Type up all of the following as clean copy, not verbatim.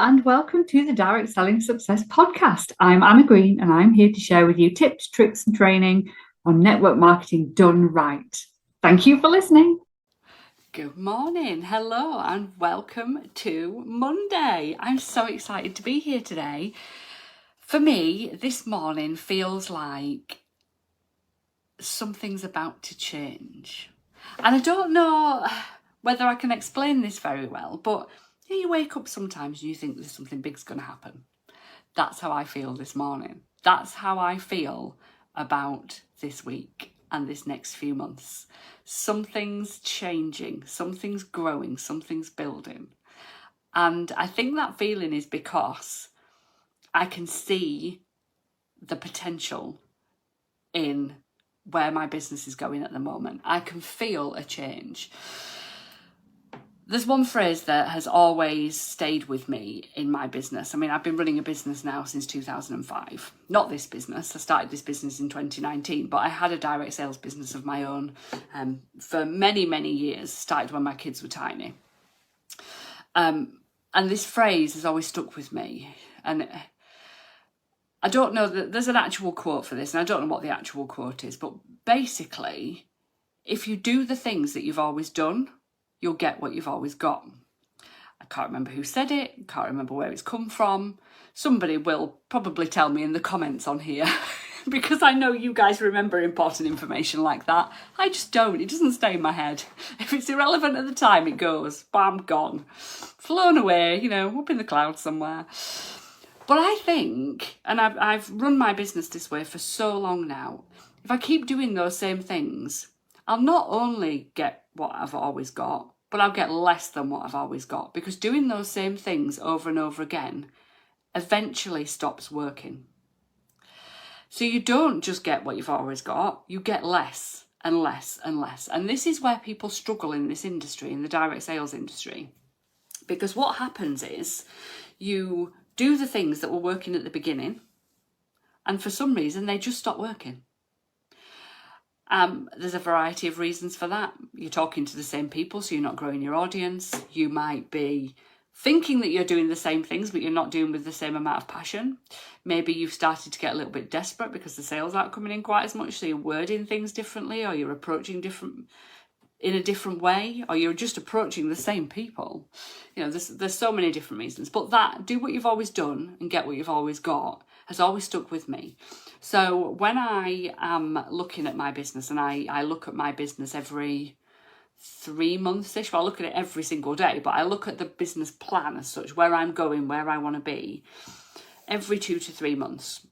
and welcome to the Direct Selling Success Podcast. I'm Anna Green and I'm here to share with you tips, tricks, and training on network marketing done right. Thank you for listening. Good morning, hello, and welcome to Monday. I'm so excited to be here today. For me, this morning feels like something's about to change. And I don't know whether I can explain this very well, but you wake up sometimes and you think there's something big's going to happen. That's how I feel this morning. That's how I feel about this week and this next few months. Something's changing, something's growing, something's building. And I think that feeling is because I can see the potential in where my business is going at the moment. I can feel a change. There's one phrase that has always stayed with me in my business. I mean, I've been running a business now since 2005. Not this business. I started this business in 2019, but I had a direct sales business of my own for many, many years. Started when my kids were tiny. And this phrase has always stuck with me. And I don't know that there's an actual quote for this, and I don't know what the actual quote is, but basically, if you do the things that you've always done, you'll get what you've always got. I can't remember who said it, can't remember where it's come from. Somebody will probably tell me in the comments on here because I know you guys remember important information like that. I just don't. It doesn't stay in my head. If it's irrelevant at the time, it goes, bam, gone. Flown away, up in the clouds somewhere. But I think, and I've run my business this way for so long now, if I keep doing those same things, I'll not only get what I've always got, but I'll get less than what I've always got, because doing those same things over and over again eventually stops working. So you don't just get what you've always got, you get less and less and less. And this is where people struggle in this industry, in the direct sales industry. Because what happens is you do the things that were working at the beginning, and for some reason they just stop working. There's a variety of reasons for that. You're talking to the same people, so you're not growing your audience. You might be thinking that you're doing the same things, but you're not doing with the same amount of passion. Maybe you've started to get a little bit desperate because the sales aren't coming in quite as much, so you're wording things differently, or you're approaching in a different way, or you're just approaching the same people. There's so many different reasons. But that, do what you've always done and get what you've always got, has always stuck with me. So when I am looking at my business, and I look at my business every 3 months-ish, well, I look at it every single day, but I look at the business plan as such, where I'm going, where I want to be, every 2 to 3 months.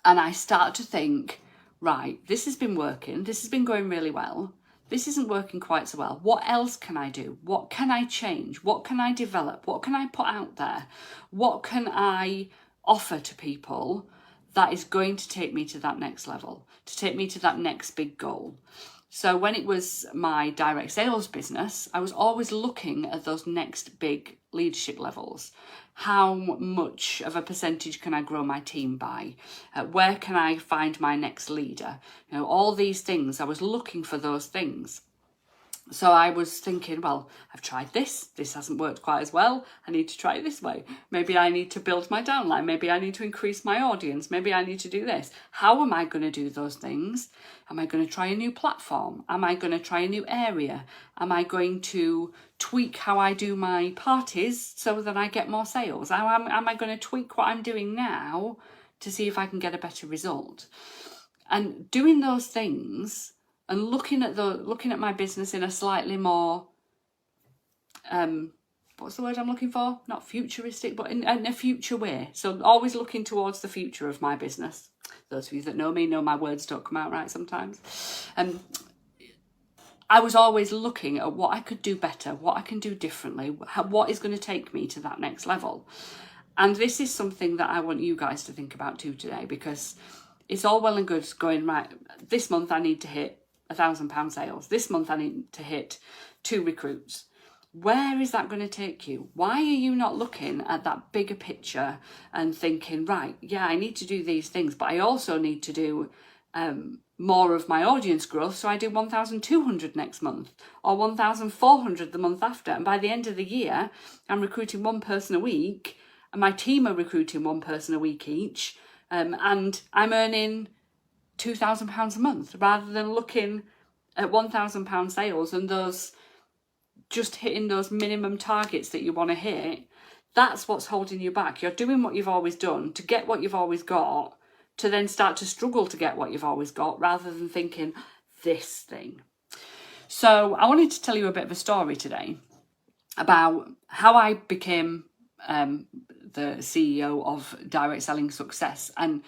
And I start to think, right, this has been working, this has been going really well, this isn't working quite so well. What else can I do? What can I change? What can I develop? What can I put out there? What can I offer to people that is going to take me to that next level, to take me to that next big goal? So when it was my direct sales business, I was always looking at those next big leadership levels. How much of a percentage can I grow my team by? Where can I find my next leader? All these things, I was looking for those things. So I was thinking, well, I've tried this hasn't worked quite as well, I need to try it this way. Maybe I need to build my downline, maybe I need to increase my audience, maybe I need to do this. How am I going to do those things? Am I going to try a new platform? Am I going to try a new area? Am I going to tweak how I do my parties so that I get more sales? Am I going to tweak what I'm doing now to see if I can get a better result? And doing those things and looking at my business in a slightly more, what's the word I'm looking for? Not futuristic, but in a future way. So always looking towards the future of my business. Those of you that know me know my words don't come out right sometimes. I was always looking at what I could do better, what I can do differently, what is going to take me to that next level. And this is something that I want you guys to think about too today, because it's all well and good going, right, this month I need to hit £1,000 sales. This month I need to hit 2 recruits. Where is that going to take you? Why are you not looking at that bigger picture and thinking, right, yeah, I need to do these things, but I also need to do more of my audience growth, so I do 1,200 next month or 1,400 the month after, and by the end of the year I'm recruiting one person a week and my team are recruiting one person a week each, and I'm earning £2,000 a month rather than looking at £1,000 sales and those just hitting those minimum targets that you want to hit. That's what's holding you back. You're doing what you've always done to get what you've always got, to then start to struggle to get what you've always got, rather than thinking this thing. So I wanted to tell you a bit of a story today about how I became the CEO of Direct Selling Success, and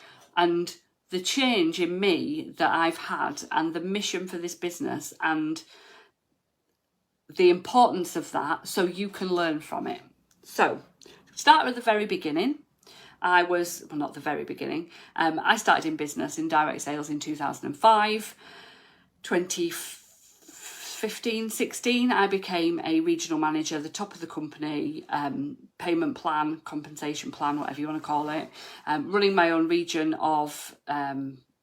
the change in me that I've had, and the mission for this business, and the importance of that, so you can learn from it. So start at the very beginning. Not the very beginning. I started in business in direct sales in 2005. 2015-16, I became a regional manager, the top of the company, payment plan, compensation plan, whatever you want to call it, running my own region of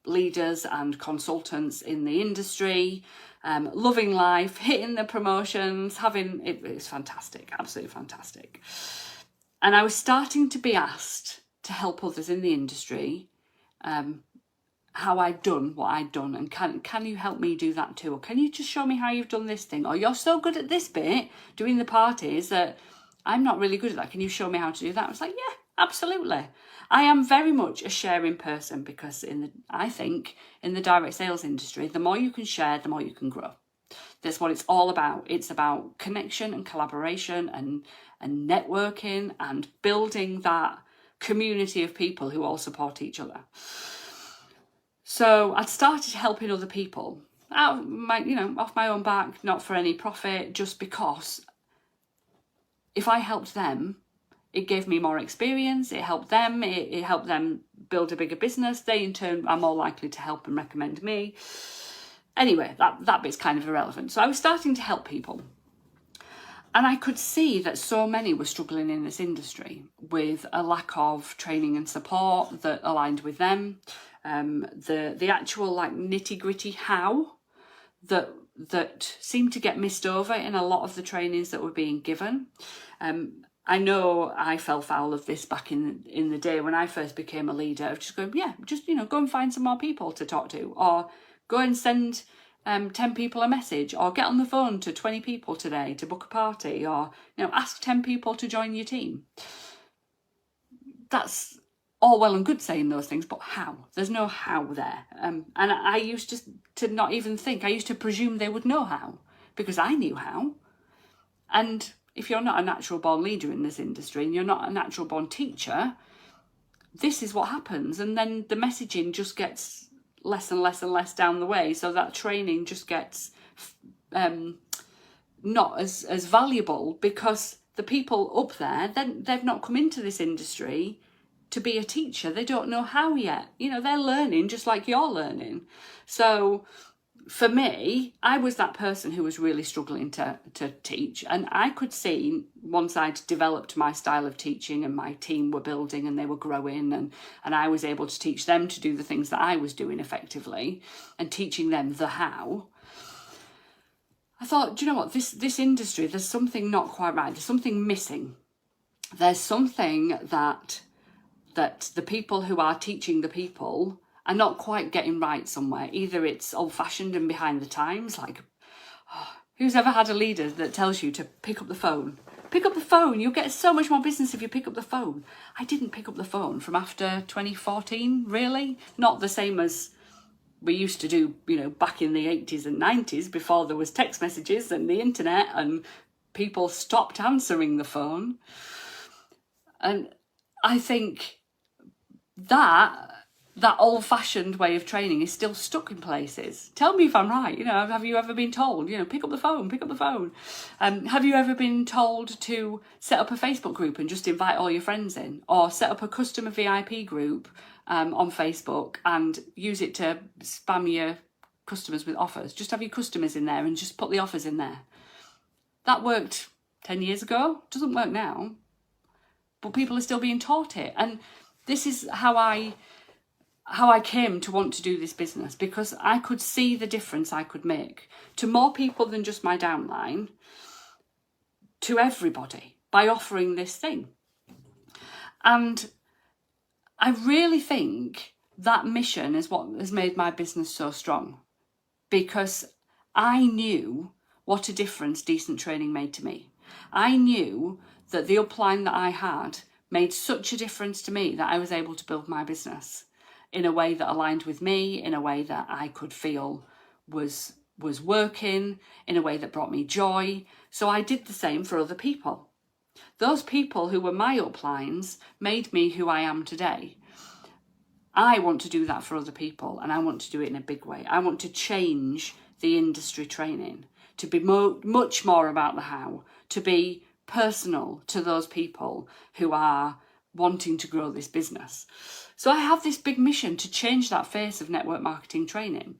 leaders and consultants in the industry, loving life, hitting the promotions, it was fantastic, absolutely fantastic. And I was starting to be asked to help others in the industry, how I'd done what I'd done, and can you help me do that too? Or can you just show me how you've done this thing? Or you're so good at this bit, doing the parties, that I'm not really good at that. Can you show me how to do that? I was like, yeah, absolutely. I am very much a sharing person, because I think in the direct sales industry, the more you can share, the more you can grow. That's what it's all about. It's about connection and collaboration and networking and building that community of people who all support each other. So I'd started helping other people out off my own back, not for any profit, just because if I helped them, it gave me more experience, it helped them, it helped them build a bigger business. They in turn are more likely to help and recommend me. Anyway, that bit's kind of irrelevant. So I was starting to help people. And I could see that so many were struggling in this industry with a lack of training and support that aligned with them. The actual nitty gritty how that seemed to get missed over in a lot of the trainings that were being given. I know I fell foul of this back in the day when I first became a leader, of just going, go and find some more people to talk to, or go and send 10 people a message, or get on the phone to 20 people today to book a party, or ask 10 people to join your team. That's all well and good saying those things, but how? There's no how there. And I used to not even think. I used to presume they would know how, because I knew how. And if you're not a natural born leader in this industry, and you're not a natural born teacher, this is what happens. And then the messaging just gets less and less and less down the way, so that training just gets not as valuable, because the people up there, then they've not come into this industry to be a teacher. They don't know how yet. They're learning just like you're learning. So for me, I was that person who was really struggling to teach, and I could see, once I'd developed my style of teaching and my team were building and they were growing, and I was able to teach them to do the things that I was doing effectively and teaching them the how, I thought, do you know what, this industry, there's something not quite right. There's something missing. There's something that the people who are teaching the people are not quite getting right somewhere. Either it's old-fashioned and behind the times, who's ever had a leader that tells you to pick up the phone? Pick up the phone. You'll get so much more business if you pick up the phone. I didn't pick up the phone from after 2014, really. Not the same as we used to do, back in the 80s and 90s, before there was text messages and the internet and people stopped answering the phone. And I think that old-fashioned way of training is still stuck in places. Tell me if I'm right. Have you ever been told, pick up the phone, pick up the phone? Have you ever been told to set up a Facebook group and just invite all your friends in, or set up a customer VIP group on Facebook and use it to spam your customers with offers? Just have your customers in there and just put the offers in there. That worked 10 years ago. Doesn't work now. But people are still being taught it. And this is how I came to want to do this business, because I could see the difference I could make to more people than just my downline, to everybody, by offering this thing. And I really think that mission is what has made my business so strong, because I knew what a difference decent training made to me. I knew that the upline that I had made such a difference to me that I was able to build my business in a way that aligned with me, in a way that I could feel was working, in a way that brought me joy. So I did the same for other people. Those people who were my uplines made me who I am today. I want to do that for other people, and I want to do it in a big way. I want to change the industry training to be much more about the how, to be personal to those people who are wanting to grow this business. So I have this big mission to change that face of network marketing training.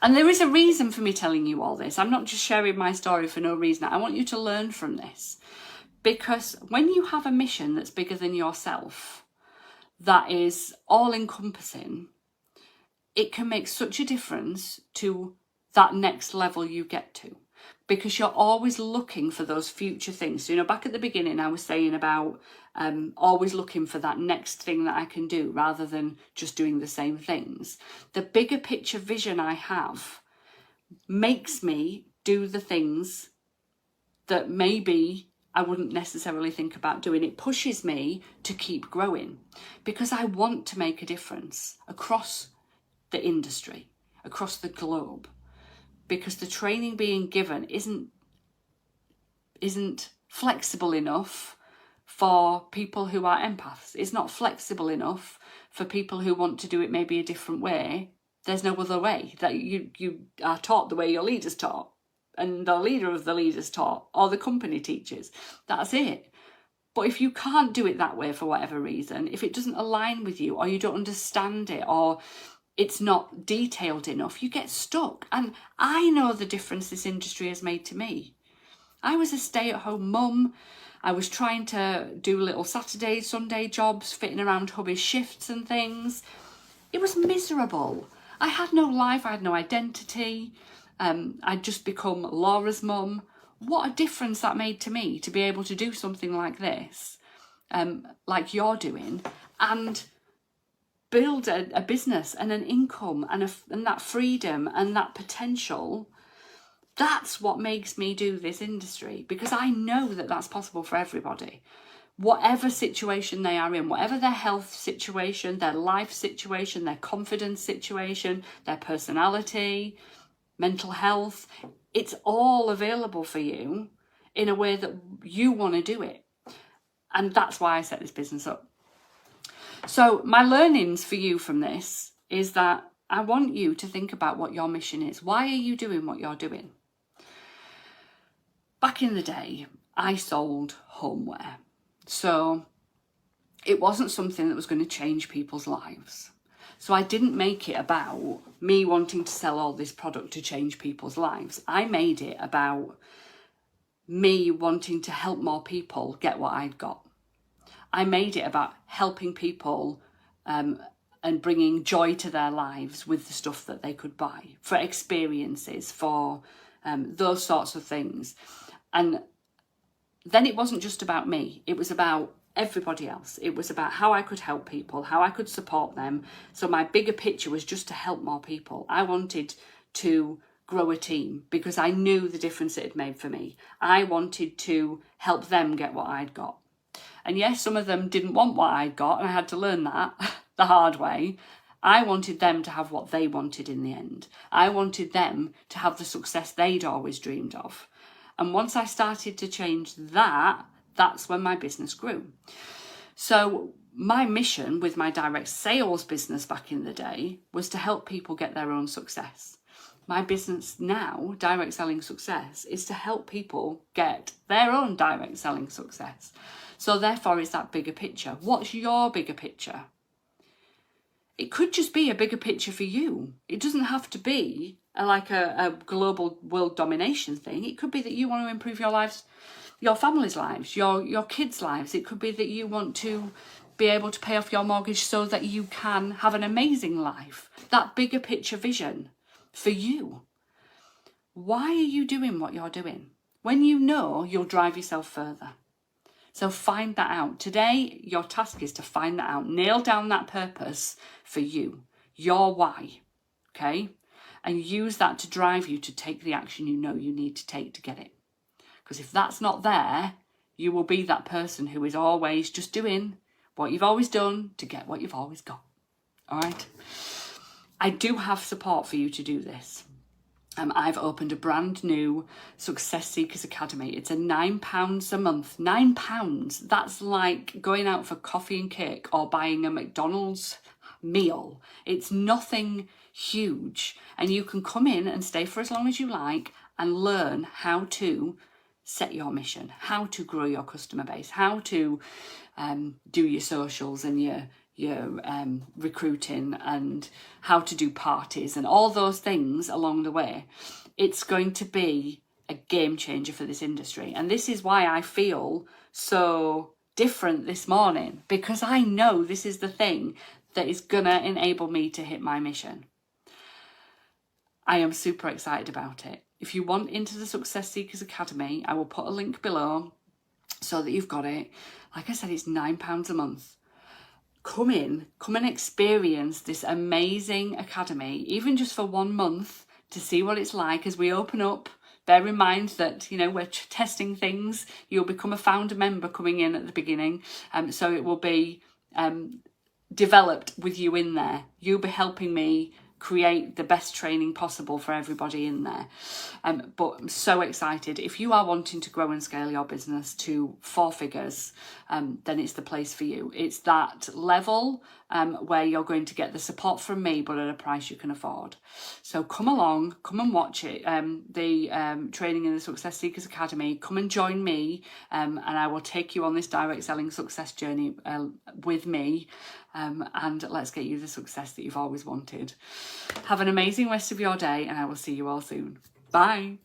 And there is a reason for me telling you all this. I'm not just sharing my story for no reason. I want you to learn from this. Because when you have a mission that's bigger than yourself, that is all-encompassing, it can make such a difference to that next level you get to. Because you're always looking for those future things. So, back at the beginning, I was saying about always looking for that next thing that I can do rather than just doing the same things. The bigger picture vision I have makes me do the things that maybe I wouldn't necessarily think about doing. It pushes me to keep growing because I want to make a difference across the industry, across the globe, because the training being given isn't flexible enough for people who are empaths. It's not flexible enough for people who want to do it maybe a different way. There's no other way. That you are taught the way your leaders taught, and the leader of the leaders taught, or the company teaches. That's it. But if you can't do it that way for whatever reason, if it doesn't align with you, or you don't understand it, or it's not detailed enough, you get stuck. And I know the difference this industry has made to me. I was a stay-at-home mum. I was trying to do little Saturday, Sunday jobs, fitting around hubby's shifts and things. It was miserable. I had no life. I had no identity. I'd just become Laura's mum. What a difference that made to me to be able to do something like this, like you're doing, and build a business and an income and that freedom and that potential. That's what makes me do this industry, because I know that that's possible for everybody. Whatever situation they are in, whatever their health situation, their life situation, their confidence situation, their personality, mental health, it's all available for you in a way that you want to do it. And that's why I set this business up. So my learnings for you from this is that I want you to think about what your mission is. Why are you doing what you're doing? Back in the day, I sold homeware. So it wasn't something that was going to change people's lives. So I didn't make it about me wanting to sell all this product to change people's lives. I made it about me wanting to help more people get what I'd got. I made it about helping people and bringing joy to their lives with the stuff that they could buy, for experiences, for those sorts of things. And then it wasn't just about me. It was about everybody else. It was about how I could help people, how I could support them. So my bigger picture was just to help more people. I wanted to grow a team because I knew the difference it had made for me. I wanted to help them get what I'd got. And yes, some of them didn't want what I'd got, and I had to learn that the hard way. I wanted them to have what they wanted in the end. I wanted them to have the success they'd always dreamed of. And once I started to change that, that's when my business grew. So my mission with my direct sales business back in the day was to help people get their own success. My business now, Direct Selling Success, is to help people get their own direct selling success. So therefore, it's that bigger picture. What's your bigger picture? It could just be a bigger picture for you. It doesn't have to be like a global world domination thing. It could be that you want to improve your lives, your family's lives, your kids' lives. It could be that you want to be able to pay off your mortgage so that you can have an amazing life. That bigger picture vision for you. Why are you doing what you're doing? When you know, you'll drive yourself further. So find that out. Today, your task is to find that out. Nail down that purpose for you, your why, okay? And use that to drive you to take the action you know you need to take to get it. Because if that's not there, you will be that person who is always just doing what you've always done to get what you've always got. All right? I do have support for you to do this. I've opened a brand new Success Seekers Academy. It's a £9 a month. £9. That's like going out for coffee and cake or buying a McDonald's meal. It's nothing huge. And you can come in and stay for as long as you like and learn how to set your mission, how to grow your customer base, how to do your socials and your recruiting, and how to do parties and all those things along the way. It's going to be a game changer for this industry. And this is why I feel so different this morning, because I know this is the thing that is going to enable me to hit my mission. I am super excited about it. If you want into the Success Seekers Academy, I will put a link below so that you've got it. Like I said, it's £9 a month. Come and experience this amazing academy, even just for 1 month, to see what it's like as we open up. Bear in mind that, we're testing things. You'll become a founder member coming in at the beginning. So it will be developed with you in there. You'll be helping me create the best training possible for everybody in there. But I'm so excited. If you are wanting to grow and scale your business to 4 figures, then it's the place for you. It's that level where you're going to get the support from me, but at a price you can afford. So come along, come and watch it. The training in the Success Seekers Academy. Come and join me, and I will take you on this direct selling success journey with me. And let's get you the success that you've always wanted. Have an amazing rest of your day, and I will see you all soon. Bye.